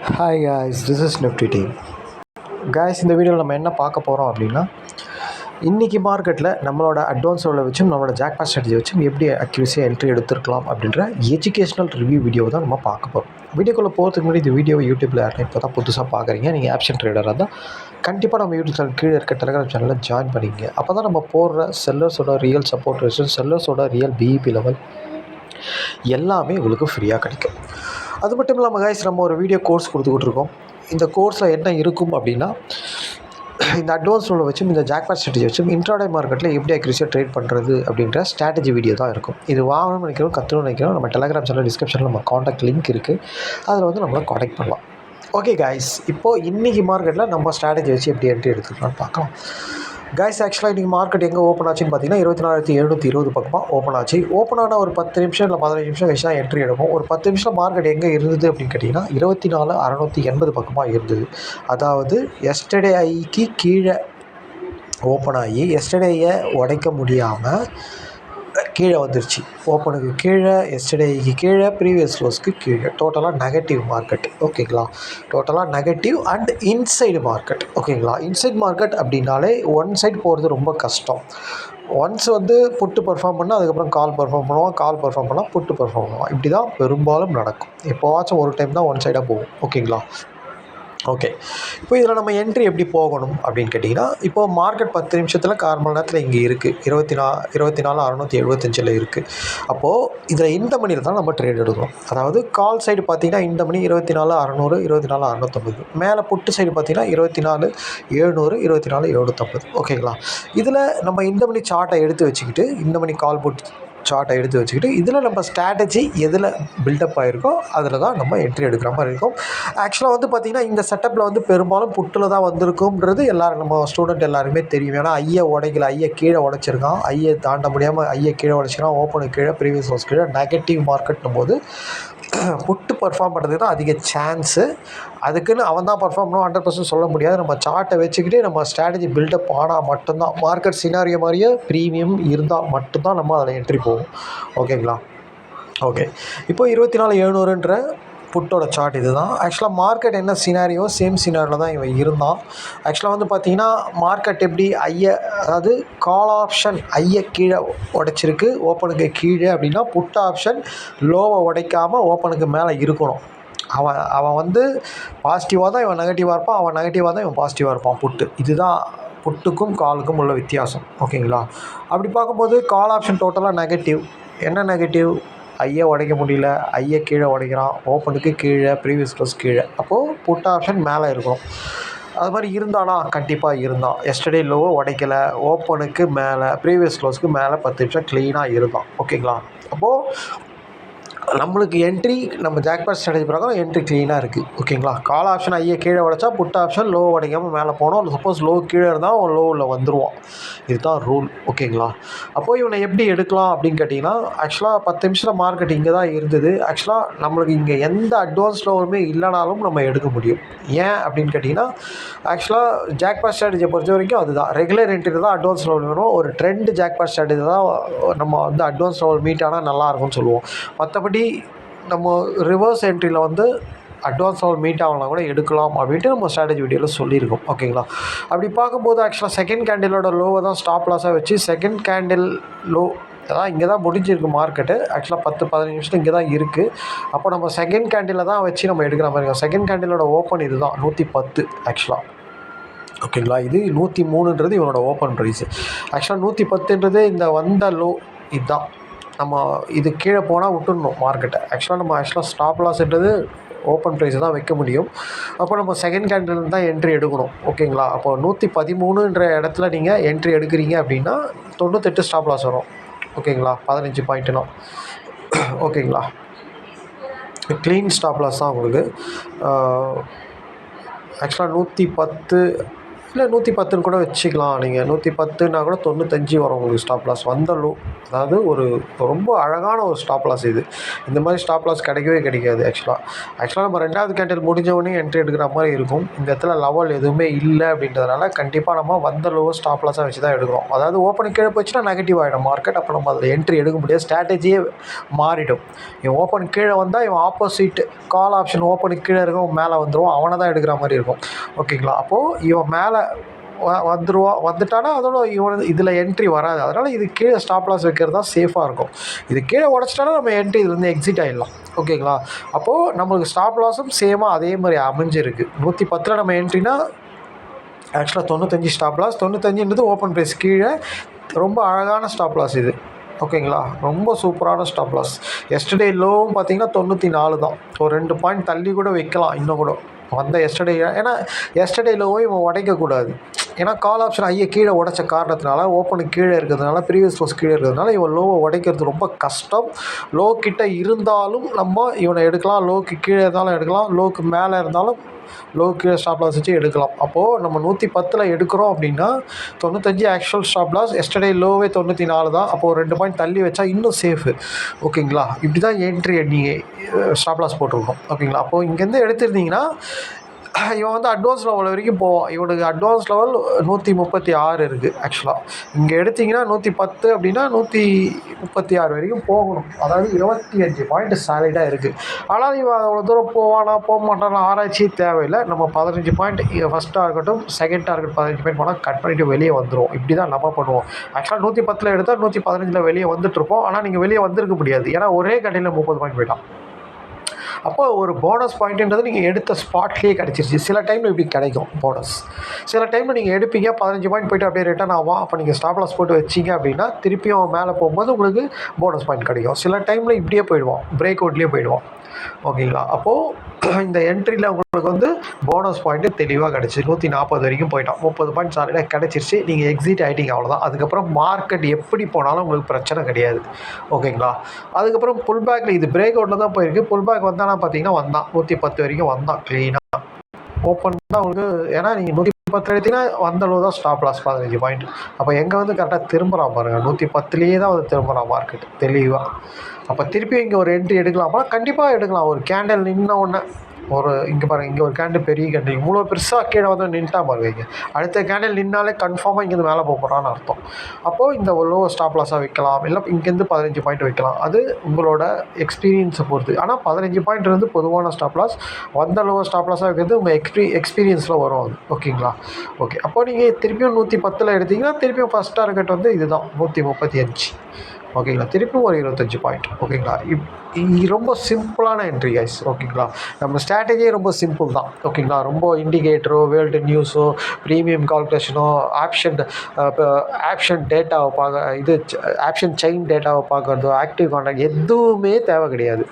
Hi guys, this is Nifty team. Guys, இந்த வீடியோவில் நம்ம என்ன பார்க்க போகிறோம் அப்படின்னா, இன்றைக்கி மார்க்கெட்டில் நம்மளோட அட்வான்ஸ் லெவலை வச்சும் நம்மளோட ஜாக்பாட் ஸ்ட்ராட்டஜி வச்சும் எப்படி அக்யூரஸியாக என்ட்ரி எடுத்துருக்கலாம் அப்படின்ற எஜுகேஷனல் ரிவ்யூ வீடியோவை தான் நம்ம பார்க்க போகிறோம். வீடியோக்குள்ளே போகிறதுக்கு முன்னாடி இந்த வீடியோவை யூடியூப்பில் யாரும் இப்போ தான் புதுசாக பார்க்குறீங்க, நீங்கள் ஆப்ஷன் ட்ரேடராக இருந்தால் கண்டிப்பாக நம்ம யூடியூப் சேனல் கீழே இருக்க டெலிகிராம் சேனலில் ஜாயின் பண்ணிங்க. அப்போ தான் நம்ம போடுற செல்லர்ஸோட ரியல் சப்போர்ட் ரெசிஸ்டன்ஸ், செல்லர்ஸோட ரியல் பிஇபி லெவல் எல்லாமே உங்களுக்கு ஃப்ரீயாக கிடைக்கும். அது மட்டும் இல்லாமல் காய்ஸ், நம்ம ஒரு வீடியோ கோர்ஸ் கொடுத்துக்கிட்டு இருக்கோம். இந்த கோர்ஸில் என்ன இருக்கும் அப்படின்னா, இந்த அட்வான்ஸ் லெவலை வச்சும் இந்த ஜாக்பாட் ஸ்ட்ராட்டஜி வச்சும் இன்ட்ராடே மார்க்கெட்டில் எப்படி அக்யூரஸியாக ட்ரேட் பண்ணுறது அப்படின்ற ஸ்ட்ராட்டஜி வீடியோ தான் இருக்கும். இது வாங்கணும்னு நினைக்கிறோம், கற்றுணும்னு நினைக்கிறோம், நம்ம டெலிகிராம் சேனல் டிஸ்கிரிப்ஷனில் நம்ம காண்டாக்ட் லிங்க் இருக்குது, அதில் வந்து நம்மளை காண்டாக்ட் பண்ணலாம். ஓகே காய்ஸ், இப்போது இன்றைக்கி மார்க்கெட்டில் நம்ம ஸ்ட்ராட்டஜி வச்சு எப்படி என்ட்ரி எடுத்துக்கலாம்னு பார்க்கலாம். காய்ஸ், ஆக்சுவலாக இன்றைக்கி மார்க்கெட் எங்கே ஓப்பன் ஆச்சுன்னு பார்த்தீங்கன்னா 24,720 பக்கமாக ஓப்பன் ஆச்சு. ஓப்பன் ஆனால் ஒரு 10 நிமிஷம் இல்லை 15 நிமிஷம் கழிச்சு தான் என்ட்ரி எடுக்கும். ஒரு 10 நிமிஷம் மார்க்கெட் எங்கே இருந்தது அப்படின்னு கேட்டிங்கன்னா 24,680 பக்கமாக இருந்தது. அதாவது எஸ்டர்டே ஐக்கு கீழே ஓப்பன் ஆகி எஸ்டர்டேயை உடைக்க முடியாமல் கீழே வந்துருச்சு. ஓப்பனுக்கு கீழே, எஸ்டர்டேக்கு கீழே, ப்ரீவியஸ் க்ளோஸ்க்கு கீழே, டோட்டலாக நெகட்டிவ் மார்க்கெட். ஓகேங்களா, டோட்டலாக நெகட்டிவ் அண்ட் இன்சைடு மார்க்கெட். ஓகேங்களா, இன்சைட் மார்க்கெட் அப்படின்னாலே ஒன் சைட் போகிறது ரொம்ப கஷ்டம். ஒன்ஸ் வந்து புட்டு பர்ஃபார்ம் பண்ணால் அதுக்கப்புறம் கால் பர்ஃபார்ம் பண்ணுவான், கால் பர்ஃபார்ம் பண்ணால் புட்டு பர்ஃபார்ம் பண்ணுவான். இப்படி தான் பெரும்பாலும் நடக்கும். எப்போவாச்சும் ஒரு டைம் தான் ஒன் சைடாக போகும். ஓகேங்களா, ஓகே. இப்போ இதில் நம்ம என்ட்ரி எப்படி போகணும் அப்படின்னு கேட்டிங்கன்னா, இப்போது மார்க்கெட் 10 நிமிஷத்தில் 1/4 மணி நேரத்தில் இங்கே இருக்குது, 24,675 இருக்குது. அப்போது இதில் இந்த மணியில் தான் நம்ம ட்ரேட் எடுக்கணும். அதாவது கால் சைடு பார்த்திங்கன்னா இந்த மணி 24,600, 24,650. மேலே புட்டு சைடு பார்த்திங்கன்னா 24,700, 24,750. ஓகேங்களா, இதில் நம்ம இந்த மணி சார்ட்டை எடுத்து வச்சுக்கிட்டு, இந்த மணி கால் புட் சார்ட்டை எடுத்து வச்சுக்கிட்டு, இதில் நம்ம ஸ்ட்ராட்டஜி எதில் பில்டப் ஆகிருக்கோ அதில் தான் நம்ம என்ட்ரி எடுக்கிற மாதிரி இருக்கும். ஆக்சுவலாக வந்து பார்த்திங்கன்னா இந்த செட்டப்பில் வந்து பெரும்பாலும் புட்டில் தான் வந்திருக்கும்ன்றது எல்லோரும் நம்ம ஸ்டூடெண்ட் எல்லாருமே தெரியும். ஏன்னா ஐயை உடைக்கல, ஐயை கீழே உடைச்சிருக்கான், ஐயை தாண்ட முடியாமல் ஐயை கீழே உடைச்சிருக்கான், ஓப்பனுக்கு கீழே, ப்ரீவியஸ் ஹவுஸ் கீழே, நெகட்டிவ் மார்க்கெட்னும் போது புட்டு பர்ஃபார்ம் பண்ணுறதுக்கு தான் அதிக சான்ஸு. அதுக்குன்னு அவன் தான் பர்ஃபார்ம் பண்ணுவோம் 100% சொல்ல முடியாது. நம்ம சார்ட்டை வச்சுக்கிட்டே நம்ம ஸ்ட்ராட்டஜி பில்டப் ஆனால் மட்டும்தான், மார்க்கெட் சினாரியோ மாதிரியே ப்ரீமியம் இருந்தால் மட்டும்தான் நம்ம அதில் என்ட்ரி போகும். ஓகேங்களா, ஓகே. இப்போ 24,700ன்ற புட்டோட சார்ட் இது தான். ஆக்சுவலாக மார்க்கெட் என்ன சினாரியோ சேம் சினாரியோவில் தான் இவன் இருந்தான். ஆக்சுவலாக வந்து பார்த்திங்கன்னா மார்க்கெட் எப்படி அதாவது கால் ஆப்ஷன் ஐயை கீழே உடைச்சிருக்கு, ஓப்பனுக்கு கீழே அப்படின்னா புட் ஆப்ஷன் லோவை உடைக்காமல் ஓப்பனுக்கு மேலே இருக்கணும். அவன் வந்து பாசிட்டிவாக தான் இவன் நெகட்டிவாக இருப்பான், அவன் நெகட்டிவாக தான் இவன் பாசிட்டிவாக இருப்பான் புட்டு. இதுதான் புட்டுக்கும் காலுக்கும் உள்ள வித்தியாசம். ஓகேங்களா, அப்படி பார்க்கும்போது கால் ஆப்ஷன் டோட்டலாக நெகட்டிவ். என்ன நெகட்டிவ்? ஐயை உடைக்க முடியல, ஐயை கீழே உடைக்கிறான், ஓப்பனுக்கு கீழே, ப்ரீவியஸ் க்ளோஸ் கீழே. அப்போது புட் ஆப்ஷன் மேலே இருக்கும். அது மாதிரி இருந்தானா? கண்டிப்பாக இருந்தான். எஸ்டர்டே லோவை உடைக்கலை, ஓப்பனுக்கு மேலே, ப்ரீவியஸ் க்ளோஸ்க்கு மேலே 10 நிமிஷம் க்ளீனாக இருந்தான். ஓகேங்களா, அப்போது நம்மளுக்கு என்ட்ரி நம்ம ஜாக்பாட் ஸ்ட்ராட்டஜி பிரகாரம் என்ட்ரி க்ளீனாக இருக்குது. ஓகேங்களா, கால் ஆப்ஷன் ஐயை கீழே உடைச்சா புட் ஆப்ஷன் லோ உடைக்காமல் மேலே போனோம். சப்போஸ் லோ கீழே இருந்தால் அவன் லோவில் வந்துடுவான். இதுதான் ரூல். ஓகேங்களா, அப்போது இவனை எப்படி எடுக்கலாம் அப்படின்னு கேட்டிங்கன்னா, ஆக்சுவலாக 10 நிமிஷத்தில் மார்க்கெட் இங்கே தான் இருந்தது. ஆக்சுவலாக நம்மளுக்கு இங்கே எந்த அட்வான்ஸ் லோவுமே இல்லைனாலும் நம்ம எடுக்க முடியும். ஏன் அப்படின்னு கேட்டிங்கன்னா, ஆக்சுவலாக ஜாக்பாட் ஸ்ட்ராட்டஜியை பொறுத்த வரைக்கும் அதுதான் ரெகுலர் என்ட்ரி தான் அட்வான்ஸ் லெவல் வேணும். ஒரு ட்ரெண்ட் ஜாக்பாட் ஸ்ட்ராட்டஜி தான் நம்ம வந்து அட்வான்ஸ் லெவல் மீட் ஆனால் நல்லாயிருக்கும்னு சொல்லுவோம். மற்றபடி நம்ம ரிவர்ஸ் என்ட்ரியில் வந்து அட்வான்ஸ் லெவல் மீட் ஆகலாம் கூட எடுக்கலாம் அப்படின்ட்டு நம்ம ஸ்ட்ராட்டஜி வீடியோவில் சொல்லியிருக்கோம். ஓகேங்களா, அப்படி பார்க்கும்போது ஆக்சுவலாக செகண்ட் கேண்டிலோட லோவை தான் ஸ்டாப் லாஸாக வச்சு செகண்ட் கேண்டில் லோ அதான் இங்கே தான் முடிஞ்சிருக்கு மார்க்கெட்டு. ஆக்சுவலாக 10-15 நிமிஷம் இங்கே தான் இருக்குது. அப்போ நம்ம செகண்ட் கேண்டில் தான் வச்சு நம்ம எடுக்கிற மாதிரி இருக்கும். செகண்ட் கேண்டிலோட ஓப்பன் இது தான் 110 ஆக்சுவலாக. ஓகேங்களா, இது 103ன்றது இவனோட ஓப்பன் ப்ரைஸு. ஆக்சுவலாக 110ன்றது இந்த வந்த லோ இதுதான். நம்ம இது கீழே போனால் விட்டுடணும் மார்க்கெட்டை. ஆக்சுவலாக ஸ்டாப் லாஸ்ன்றது ஓப்பன் ப்ரைஸை தான் வைக்க முடியும். அப்போ நம்ம செகண்ட் கேண்டில் தான் என்ட்ரி எடுக்கணும். ஓகேங்களா, அப்போ 113ன்ற இடத்துல நீங்கள் என்ட்ரி எடுக்கிறீங்க அப்படின்னா 98 ஸ்டாப் லாஸ் வரும். ஓகேங்களா, 15 பாயிண்ட்டுனா. ஓகேங்களா, க்ளீன் ஸ்டாப் லாஸ் தான் உங்களுக்கு. ஆக்சுவலாக 110 இல்லை 110ன்னு கூட வச்சுக்கலாம். நீங்கள் 110னா கூட 95 வரும் உங்களுக்கு ஸ்டாப் லாஸ் வந்த லோ. அதாவது ஒரு ரொம்ப அழகான ஒரு ஸ்டாப் லாஸ் இது. இந்த மாதிரி ஸ்டாப் லாஸ் கிடைக்கவே கிடைக்காது ஆக்சுவலாக நம்ம 2வது கேண்டில் முடிஞ்சவொடனே என்ட்ரி எடுக்கிற மாதிரி இருக்கும். இந்த இடத்துல லெவல் எதுவுமே இல்லை அப்படின்றதுனால கண்டிப்பாக நம்ம வந்த லோவை ஸ்டாப் லாஸாக வச்சு தான் எடுக்கிறோம். அதாவது ஓப்பனுக்கு கீழே போச்சுன்னா நெகட்டிவ் ஆகிடும் மார்க்கெட். அப்போ நம்ம அதில் என்ட்ரி எடுக்க முடியாது, ஸ்ட்ராட்டஜியே மாறிடும். இவன் ஓப்பனுக்கு கீழே வந்தால் இவன் ஆப்போசிட் கால் ஆப்ஷன் ஓப்பனுக்கு கீழே இருக்கும் மேலே வந்துடுவோம், அவனை தான் எடுக்கிற மாதிரி இருக்கும். ஓகேங்களா? அப்போது இவன் மேலே வந்துட்டானா அதோட இவன் இதில் என்ட்ரி வராது. அதனால் இது கீழே ஸ்டாப் லாஸ் வைக்கிறது தான் சேஃபாக இருக்கும். இது கீழே உடச்சிட்டாலும் நம்ம என்ட்ரி இதுலேருந்து எக்ஸிட் ஆகிடலாம். ஓகேங்களா? அப்போது நம்மளுக்கு ஸ்டாப் லாஸும் சேமாக அதே மாதிரி அமைஞ்சிருக்கு. 110 நம்ம என்ட்ரினா ஆக்சுவலாக 95 ஸ்டாப் லாஸ். 95ன்றது ஓப்பன் ப்ரைஸ் கீழே ரொம்ப அழகான ஸ்டாப் லாஸ் இது. ஓகேங்களா? ரொம்ப சூப்பரான ஸ்டாப் லாஸ். எஸ்டர்டே லோவும் பார்த்தீங்கன்னா 94 தான். ஒரு 2 பாயிண்ட் தள்ளி கூட வைக்கலாம் இன்னும் கூட வந்த எஸ்டர்டே. ஏன்னா எஸ்டர்டே லோவும் இவன் உடைக்கக்கூடாது. ஏன்னா கால் ஆப்ஷன் ஐயை கீழே உடைச்ச காரணத்தினால, ஓப்பனுக்கு கீழே இருக்கிறதுனால, ப்ரீவியஸ் க்ளோஸ் கீழே இருக்கிறதுனால இவன் லோவை உடைக்கிறது ரொம்ப கஷ்டம். லோ கிட்ட இருந்தாலும் நம்ம இவனை எடுக்கலாம், லோக்கு கீழே இருந்தாலும் எடுக்கலாம், லோக்கு மேலே இருந்தாலும் லோ கீழே ஸ்டாப் லாஸ் வச்சு எடுக்கலாம். அப்போது நம்ம 110 எடுக்கிறோம் அப்படின்னா 95 ஆக்சுவல் ஸ்டாப் லாஸ், எஸ்டர்டே லோவே 94 தான். அப்போது 2 பாயிண்ட் தள்ளி வச்சா இன்னும் சேஃபு. ஓகேங்களா? இப்படி தான் என்ட்ரி நீங்கள் ஸ்டாப் லாஸ் போட்டிருக்கோம். ஓகேங்களா? அப்போது இங்கேருந்து எடுத்துருந்தீங்கன்னா இவன் வந்து அட்வான்ஸ் லெவல் வரைக்கும் போவான். இவனுக்கு அட்வான்ஸ் லெவல் 136 இருக்குது. ஆக்சுவலாக இங்கே எடுத்திங்கன்னா 110 அப்படின்னா 136 வரைக்கும் போகணும். அதாவது 25 பாயிண்ட் சாலிடாக இருக்குது. ஆனால் இவன் அவ்வளோ தூரம் போவானா போக மாட்டானா ஆராய்ச்சி தேவையில்லை. நம்ம 15 பாயிண்ட் ஃபஸ்ட் டார்கெட்டும் செகண்ட் டார்கெட் 15 பாயிண்ட் போனால் கட் பண்ணிவிட்டு வெளியே வந்துடும். இப்படி தான் நம்ம பண்ணுவோம். ஆக்சுவலாக 110 எடுத்தால் 115 வெளியே வந்துட்டுருப்போம். ஆனால் நீங்கள் வெளியே வந்திருக்க முடியாது. ஏன்னா ஒரே கடையில் 30 பாயிண்ட் போயிட்டான். அப்போ ஒரு போனஸ் பாயிண்ட்டுன்றது நீங்கள் எடுத்த ஸ்பாட்லேயே கிடச்சிருச்சு. சில டைமில் இப்படி கிடைக்கும் போனஸ். சில டைமில் நீங்கள் எடுப்பீங்க 15 பாயிண்ட் போய்ட்டு அப்படியே ரிட்டர்ன் ஆகும். அப்போ நீங்கள் ஸ்டாப் லாஸ் போட்டு வச்சிங்க அப்படின்னா திருப்பியும் மேலே போகும்போது உங்களுக்கு போனஸ் பாயிண்ட் கிடைக்கும். சில டைமில் இப்படியே போயிடுவோம், பிரேக் அவுட்லேயே போயிடுவோம். ஓகேங்களா? அப்போது இந்த என்ட்ரியில் உங்களுக்கு வந்து போனஸ் பாயிண்ட்டு தெளிவாக கிடச்சி 140 வரைக்கும் போயிட்டோம். 30 பாயிண்ட் சாலிடாக கிடச்சிருச்சு. நீங்கள் எக்ஸிட் ஆகிட்டீங்க, அவ்வளோதான். அதுக்கப்புறம் மார்க்கெட் எப்படி போனாலும் உங்களுக்கு பிரச்சனை கிடையாது. ஓகேங்களா? அதுக்கப்புறம் புல் பேக்கில் இது பிரேக் அவுட்டில் தான் போயிருக்கு. புல் பேக் வந்தானா பார்த்தீங்கன்னா வந்தான் 110 வரைக்கும் வந்தான் க்ளீனாக. ஓப்பன் தான் உங்களுக்கு. ஏன்னா நீங்கள் 110 எடுத்தீங்கன்னா வந்தளவு தான் ஸ்டாப் லாஸ் 15 பாயிண்ட். அப்போ எங்கே வந்து கரெக்டாக திரும்பலாம் பாருங்கள். 110லேயே தான் வந்து திரும்பலாம் மார்க்கெட் தெளிவாக. அப்போ திருப்பி இங்கே ஒரு என்ட்ரி எடுக்கலாமா? கண்டிப்பாக எடுக்கலாம். ஒரு கேண்டில் நின்ன உடனே இங்கே பாருங்கள், இங்கே ஒரு கேண்டில் பெரிய கேண்டில் இவ்வளோ பெருசாக கீழே வந்து நின்ட்டா பாருங்க. அடுத்த கேண்டில் நின்னாலே கன்ஃபார்மாக இங்கேருந்து மேலே போக போகிறான்னு அர்த்தம். அப்போது இந்த லோ ஸ்டாப் லாஸாக வைக்கலாம், இல்லை இங்கேருந்து 15 பாயிண்ட் வைக்கலாம். அது உங்களோட எக்ஸ்பீரியன்ஸை பொறுத்து. ஆனால் 15 பாயிண்ட் வந்து பொதுவான ஸ்டாப் லாஸ். வந்த லோ ஸ்டாப் லாஸாக வைக்கிறது உங்கள் எக்ஸ்பீரியன்ஸில் வரும் அது. ஓகேங்களா? ஓகே. அப்போ நீங்கள் திருப்பியும் 110 எடுத்திங்கன்னா திருப்பியும் ஃபஸ்ட் டார்கெட் வந்து இதுதான் 135. ஓகேங்களா? திருப்பியும் ஒரு 25 பாயிண்ட். ஓகேங்களா? ரொம்ப சிம்பிளான என்ட்ரி கைஸ். ஓகேங்களா? நம்ம ஸ்ட்ராட்டஜியே ரொம்ப சிம்பிள் தான். ஓகேங்களா? ரொம்ப இண்டிகேட்டரோ, வேர்ல்டு நியூஸோ, ப்ரீமியம் கால்குலேஷனோ, ஆப்ஷன் டேட்டாவை ஆப்ஷன் செயின் டேட்டாவை பார்க்குறதோ, ஆக்டிவ் கான்ட்ராக்ட் எதுவுமே தேவை கிடையாது.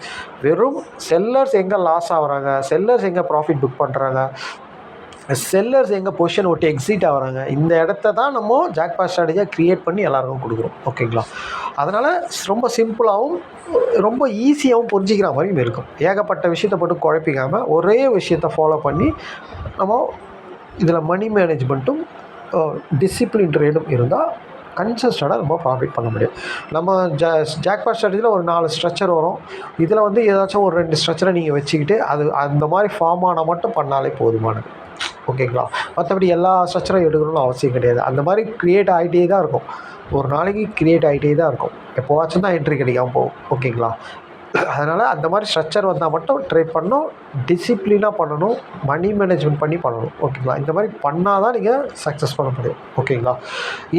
வெறும் செல்லர்ஸ் எங்கே லாஸ் ஆகுறாங்க, செல்லர்ஸ் எங்கே ப்ராஃபிட் புக் பண்ணுறாங்க, செல்லர்ஸ் எங்கள் பொசிஷன் விட்டு எக்ஸிட் ஆகிறாங்க, இந்த இடத்த தான் நம்ம ஜாக்பாட் ஸ்ட்ராட்டஜியாக க்ரியேட் பண்ணி எல்லாருக்கும் கொடுக்குறோம். ஓகேங்களா? அதனால் ரொம்ப சிம்பிளாகவும் ரொம்ப ஈஸியாகவும் புரிஞ்சிக்கிற மாதிரியும் இருக்கும். ஏகப்பட்ட விஷயத்தை போட்டு குழப்பிக்காமல் ஒரே விஷயத்தை ஃபாலோ பண்ணி நம்ம இதில் மணி மேனேஜ்மெண்ட்டும் டிசிப்ளின் ட்ரேடும் இருந்தால் கன்சிஸ்டண்டாக நம்ம ப்ராஃபிட் பண்ண முடியும். நம்ம ஜாக்பாட் ஸ்ட்ராட்டஜியில் ஒரு 4 ஸ்ட்ரக்சர் வரும். இதில் வந்து ஏதாச்சும் ஒரு 2 ஸ்ட்ரக்சரை நீங்கள் வச்சுக்கிட்டு அது அந்த மாதிரி ஃபார்ம் ஆனால் மட்டும் பண்ணாலே போதுமானது. ஓகேங்களா? மற்றபடி எல்லா ஸ்ட்ரக்சரும் எடுக்கணும்னு அவசியம் கிடையாது. அந்த மாதிரி க்ரியேட் ஆகிட்டே தான் இருக்கும். ஒரு நாளைக்கு க்ரியேட் ஆகிட்டே தான் இருக்கும். எப்போவாச்சும் தான் என்ட்ரி கிடைக்காம போகும். ஓகேங்களா? அதனால் அந்த மாதிரி ஸ்ட்ரக்சர் வந்தால் மட்டும் ட்ரேட் பண்ணணும், டிசிப்ளினாக பண்ணணும், மணி மேனேஜ்மெண்ட் பண்ணி பண்ணணும். ஓகேங்களா? இந்த மாதிரி பண்ணால் தான் நீங்கள் சக்ஸஸ் பண்ண முடியும். ஓகேங்களா?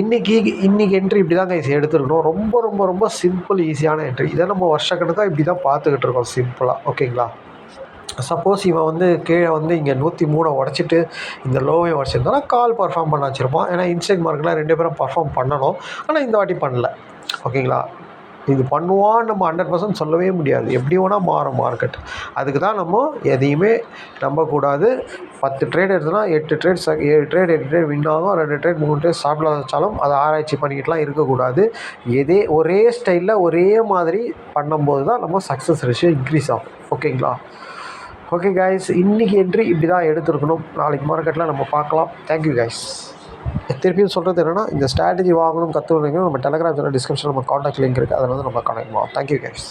இன்றைக்கி என்ட்ரி இப்படி தான் கைஸ் எடுத்துருக்கணும். ரொம்ப ரொம்ப ரொம்ப சிம்பிள் ஈஸியான என்ட்ரி. இதை நம்ம வருஷக்கணக்காக இப்படி தான் பார்த்துக்கிட்டு இருக்கோம் சிம்பிளாக. ஓகேங்களா? சப்போஸ் இவன் வந்து கீழே வந்து இங்கே 103 உடச்சிட்டு இந்த லோவை உடச்சிருந்தாலும் கால் பர்ஃபார்ம் பண்ண வச்சுருப்பான். ஏன்னா இன்ஸ்டன்ட் மார்க்கெட்டில் 2 பேரும் பர்ஃபார்ம் பண்ணணும். ஆனால் இந்த வாட்டி பண்ணல. ஓகேங்களா? இது பண்ணுவான்னு நம்ம 100% சொல்லவே முடியாது. எப்படி வேணால் மாறும் மார்க்கெட். அதுக்கு தான் நம்ம எதையுமே நம்பக்கூடாது. 10 ட்ரேட் எடுத்தோன்னா 8 ட்ரேட் 7 ட்ரேட் 8 ட்ரேட் வின் ஆகும், 2 ட்ரேட் 3 ட்ரேட் ஸ்டாப் லாஸ் வச்சாலும் அதை ஆராய்ச்சி பண்ணிக்கிட்டுலாம் இருக்கக்கூடாது. ஒரே ஸ்டைலில் ஒரே மாதிரி பண்ணும்போது தான் நம்ம சக்ஸஸ் ரேஷியோ இன்க்ரீஸ் ஆகும். ஓகேங்களா? ஓகே கைஸ், இன்றைக்கி என்ட்ரி இப்படி தான் எடுத்துருக்கணும். நாளைக்கு மார்க்கெட்டில் நம்ம பார்க்கலாம். Thank you guys. திருப்பியும் சொல்கிறது என்னென்னா, இந்த ஸ்ட்ராட்டஜி வாங்கணும் கற்றுக்கணும் நம்ம டெலகிராம் சேனல் டிஸ்கிரிப்ஷனில் நம்ம காண்டாக்ட் லிங்க் இருக்குது. அதில் வந்து நம்ம கனெக்ட் பண்ணுவோம். Thank you guys.